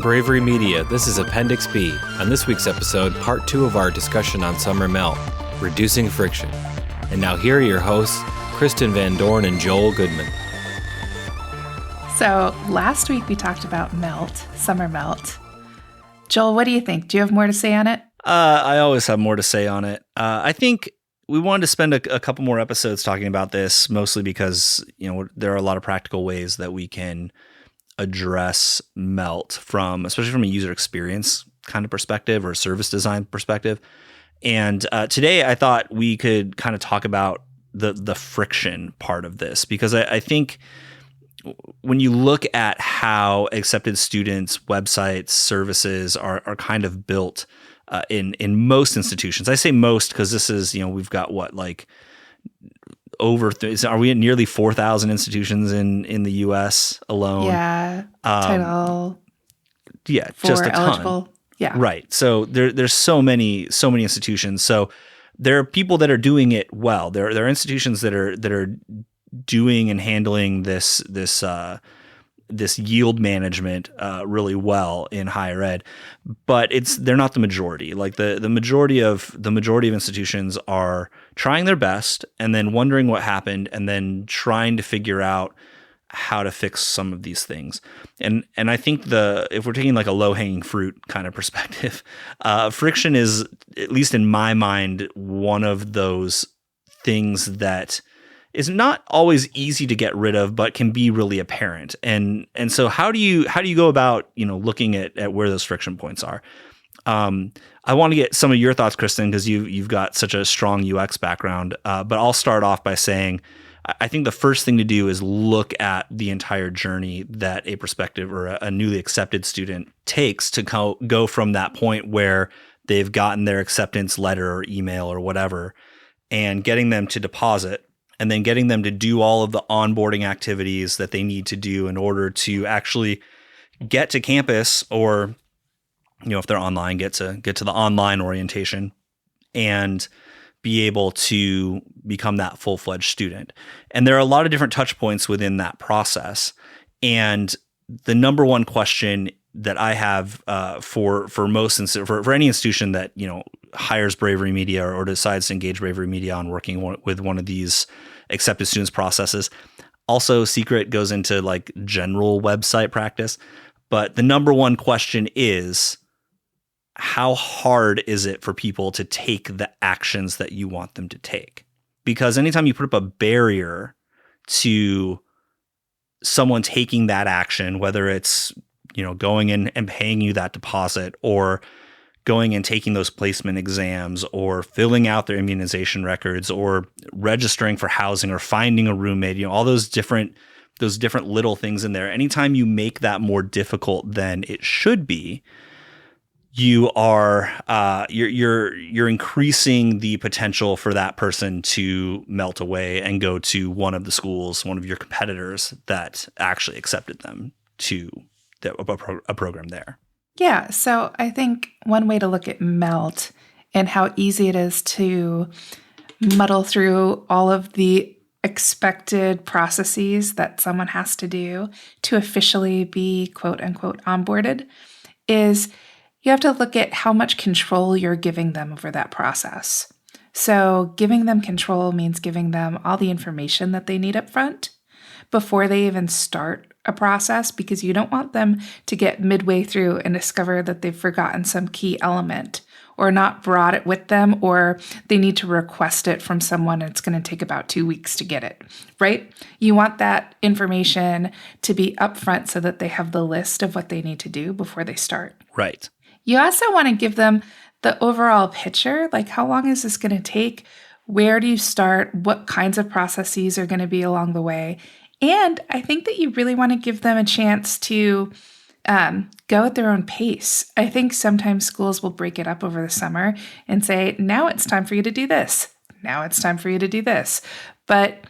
Bravery Media, this is Appendix B. On this week's episode, part 2 of our discussion on summer melt, reducing friction. And now here are your hosts, Kristin Van Dorn and Joel Goodman. So last week we talked about melt, summer melt. Joel, what do you think? Do you have more to say on it? I always have more to say on it. I think we wanted to spend a couple more episodes talking about this, mostly because, there are a lot of practical ways that we can address melt especially from a user experience kind of perspective or a service design perspective. And today I thought we could kind of talk about the friction part of this, because I think when you look at how accepted students' websites, services are kind of built in most institutions. I say most because this is, we've got are we at nearly 4,000 institutions in the U.S. alone? Yeah, Title. Yeah, just a ton. Eligible. Yeah, right. So there's so many institutions. So there are people that are doing it well. There are institutions that are doing and handling this yield management really well in higher ed, but they're not the majority. Like the majority of institutions are trying their best and then wondering what happened and then trying to figure out how to fix some of these things. And I think if we're taking like a low hanging fruit kind of perspective, friction is, at least in my mind, one of those things that is not always easy to get rid of, but can be really apparent. And so how do you go about, looking at where those friction points are? I want to get some of your thoughts, Kristin, because you've got such a strong UX background. But I'll start off by saying, I think the first thing to do is look at the entire journey that a prospective or a newly accepted student takes to go from that point where they've gotten their acceptance letter or email or whatever, and getting them to deposit, and then getting them to do all of the onboarding activities that they need to do in order to actually get to campus, or, if they're online, get to the online orientation and be able to become that full-fledged student. And there are a lot of different touch points within that process. And the number one question that I have for any institution that, hires Bravery Media or decides to engage Bravery Media on working with one of these accepted students processes. Also, secret goes into like general website practice. But the number one question is, how hard is it for people to take the actions that you want them to take? Because anytime you put up a barrier to someone taking that action, whether it's, going in and paying you that deposit, or going and taking those placement exams, or filling out their immunization records, or registering for housing, or finding a roommate, all those different little things in there. Anytime you make that more difficult than it should be, you are you're increasing the potential for that person to melt away and go to one of the schools, one of your competitors that actually accepted them to a program there. Yeah, so I think one way to look at melt and how easy it is to muddle through all of the expected processes that someone has to do to officially be quote unquote onboarded is you have to look at how much control you're giving them over that process. So giving them control means giving them all the information that they need up front before they even start a process, because you don't want them to get midway through and discover that they've forgotten some key element or not brought it with them, or they need to request it from someone and it's going to take about 2 weeks to get it, right? You want that information to be upfront so that they have the list of what they need to do before they start. Right. You also want to give them the overall picture, like how long is this going to take? Where do you start? What kinds of processes are going to be along the way? And I think that you really want to give them a chance to go at their own pace. I think sometimes schools will break it up over the summer and say, now it's time for you to do this. Now it's time for you to do this. But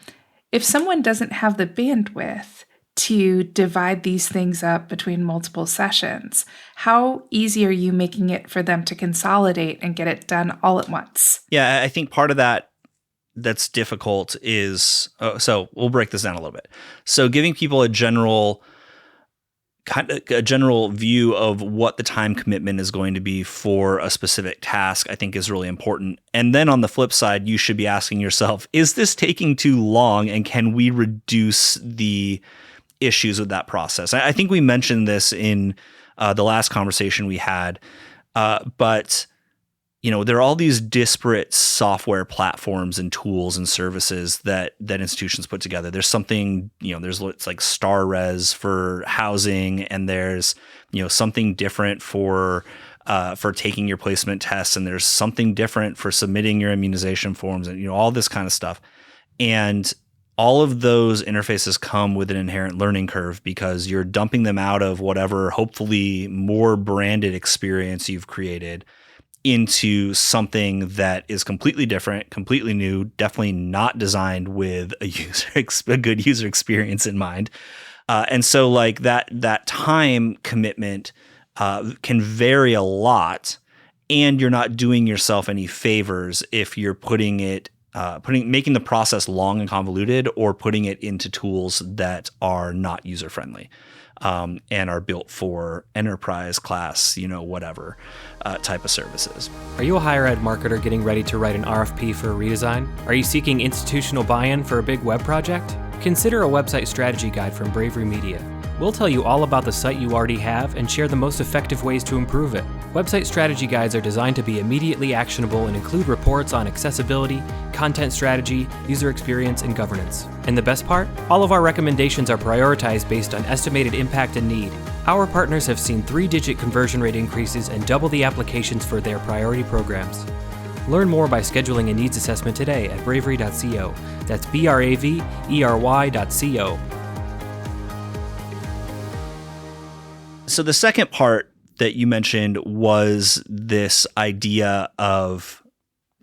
if someone doesn't have the bandwidth to divide these things up between multiple sessions, how easy are you making it for them to consolidate and get it done all at once? Yeah, I think part of that's difficult is, so we'll break this down a little bit. So giving people a general kind of a general view of what the time commitment is going to be for a specific task, I think is really important. And then on the flip side, you should be asking yourself, is this taking too long, and can we reduce the issues with that process? I think we mentioned this in the last conversation we had, but there are all these disparate software platforms and tools and services that institutions put together. There's something, it's like StarRes for housing, and there's, something different for taking your placement tests, and there's something different for submitting your immunization forms, and, all this kind of stuff. And all of those interfaces come with an inherent learning curve because you're dumping them out of whatever, hopefully more branded experience you've created into something that is completely different, completely new, definitely not designed with a good user experience in mind. And so like that time commitment can vary a lot, and you're not doing yourself any favors if you're making the process long and convoluted, or putting it into tools that are not user friendly. And are built for enterprise class, whatever type of services. Are you a higher ed marketer getting ready to write an RFP for a redesign? Are you seeking institutional buy-in for a big web project? Consider a website strategy guide from Bravery Media. We'll tell you all about the site you already have and share the most effective ways to improve it. Website strategy guides are designed to be immediately actionable and include reports on accessibility, content strategy, user experience, and governance. And the best part? All of our recommendations are prioritized based on estimated impact and need. Our partners have seen 3-digit conversion rate increases and double the applications for their priority programs. Learn more by scheduling a needs assessment today at bravery.co. That's bravery.co. So the second part that you mentioned was this idea of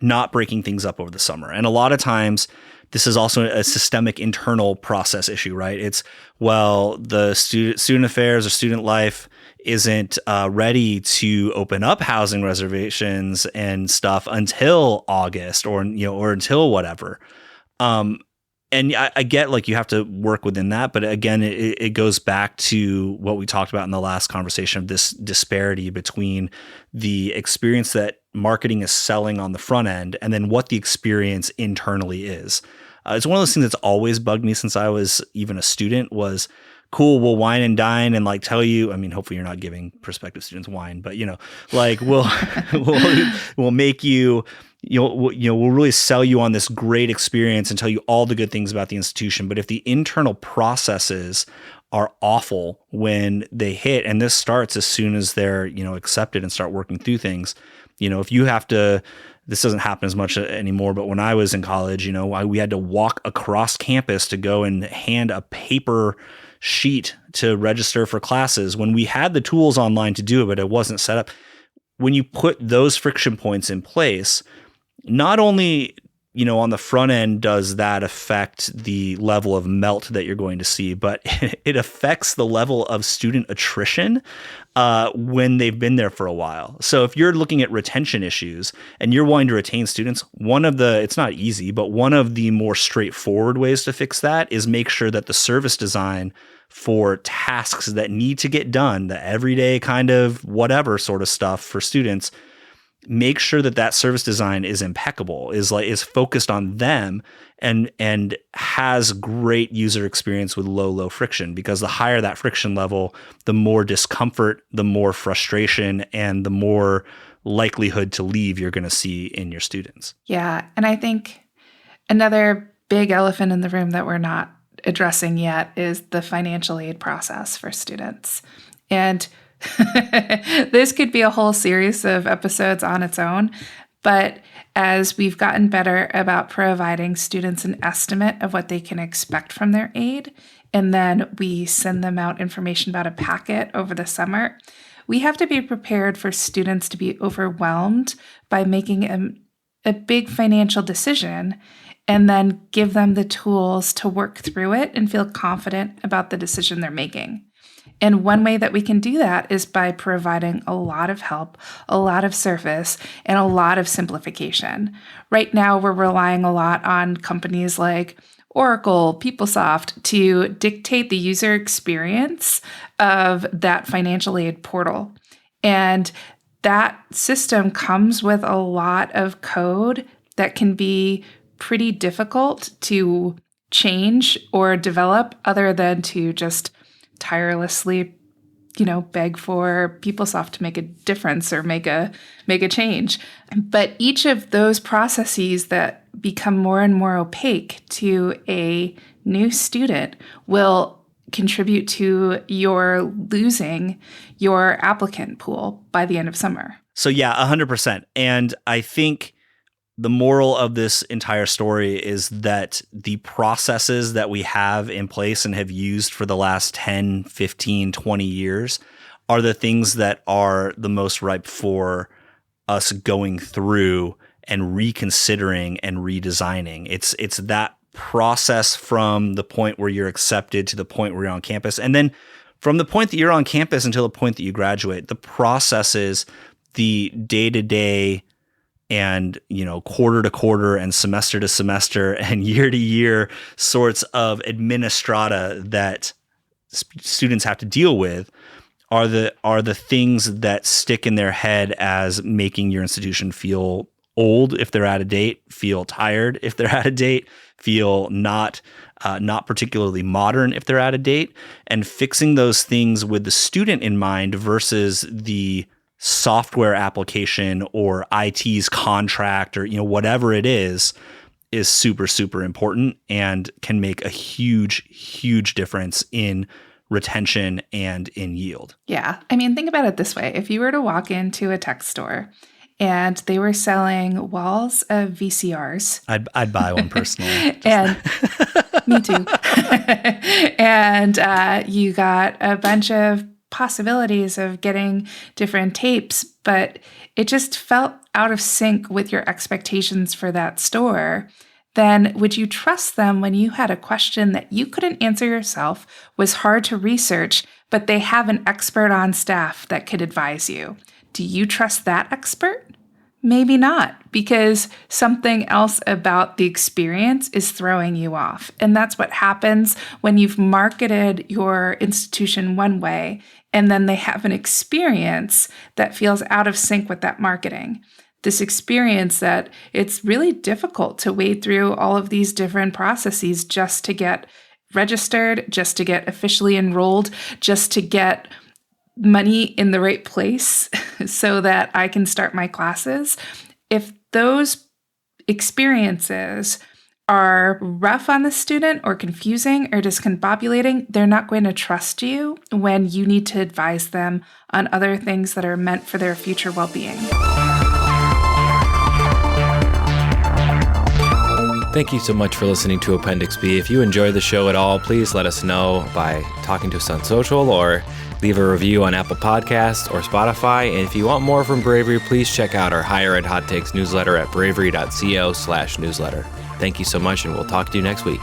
not breaking things up over the summer. And a lot of times this is also a systemic internal process issue, right? It's, the student affairs or student life isn't ready to open up housing reservations and stuff until August or until whatever. And I get like you have to work within that, but again, it goes back to what we talked about in the last conversation of this disparity between the experience that marketing is selling on the front end and then what the experience internally is. It's one of those things that's always bugged me since I was even a student was, cool, we'll wine and dine and like tell you, I mean, hopefully you're not giving prospective students wine, but we'll make you, we'll really sell you on this great experience and tell you all the good things about the institution. But if the internal processes are awful when they hit, and this starts as soon as they're, accepted and start working through things, if you have to, this doesn't happen as much anymore, but when I was in college, we had to walk across campus to go and hand a paper sheet to register for classes when we had the tools online to do it, but it wasn't set up. When you put those friction points in place, not only, on the front end does that affect the level of melt that you're going to see, but it affects the level of student attrition when they've been there for a while. So if you're looking at retention issues and you're wanting to retain students, it's not easy, but one of the more straightforward ways to fix that is make sure that the service design for tasks that need to get done, the everyday kind of whatever sort of stuff for students, make sure that service design is impeccable, is focused on them and has great user experience with low friction, because the higher that friction level, the more discomfort, the more frustration, and the more likelihood to leave you're going to see in your students. Yeah. And I think another big elephant in the room that we're not addressing yet is the financial aid process for students. And this could be a whole series of episodes on its own, but as we've gotten better about providing students an estimate of what they can expect from their aid, and then we send them out information about a packet over the summer, we have to be prepared for students to be overwhelmed by making a big financial decision and then give them the tools to work through it and feel confident about the decision they're making. And one way that we can do that is by providing a lot of help, a lot of service, and a lot of simplification. Right now, we're relying a lot on companies like Oracle, PeopleSoft to dictate the user experience of that financial aid portal. And that system comes with a lot of code that can be pretty difficult to change or develop other than to just tirelessly, beg for PeopleSoft to make a difference or make a change. But each of those processes that become more and more opaque to a new student will contribute to your losing your applicant pool by the end of summer. So yeah, 100%. And I think the moral of this entire story is that the processes that we have in place and have used for the last 10, 15, 20 years are the things that are the most ripe for us going through and reconsidering and redesigning. It's that process from the point where you're accepted to the point where you're on campus. And then from the point that you're on campus until the point that you graduate, the processes, the day-to-day and, quarter to quarter and semester to semester and year to year sorts of administrata that students have to deal with are the things that stick in their head as making your institution feel old if they're out of date, feel tired if they're out of date, feel not particularly modern if they're out of date, and fixing those things with the student in mind versus the software application or IT's contract or whatever it is super, super important and can make a huge difference in retention and in yield. Yeah. I mean, think about it this way. If you were to walk into a tech store and they were selling walls of VCRs. I'd buy one personally. And me too. And you got a bunch of possibilities of getting different tapes, but it just felt out of sync with your expectations for that store. Then would you trust them when you had a question that you couldn't answer yourself, was hard to research, but they have an expert on staff that could advise you? Do you trust that expert? Maybe not, because something else about the experience is throwing you off. And that's what happens when you've marketed your institution one way, and then they have an experience that feels out of sync with that marketing. This experience that it's really difficult to wade through all of these different processes just to get registered, just to get officially enrolled, just to get money in the right place so that I can start my classes. If those experiences are rough on the student or confusing or discombobulating, they're not going to trust you when you need to advise them on other things that are meant for their future well-being. Thank you so much for listening to Appendix B. If you enjoy the show at all, please let us know by talking to us on social or leave a review on Apple Podcasts or Spotify. And if you want more from Bravery, please check out our Higher Ed Hot Takes newsletter at bravery.co/newsletter. Thank you so much, and we'll talk to you next week.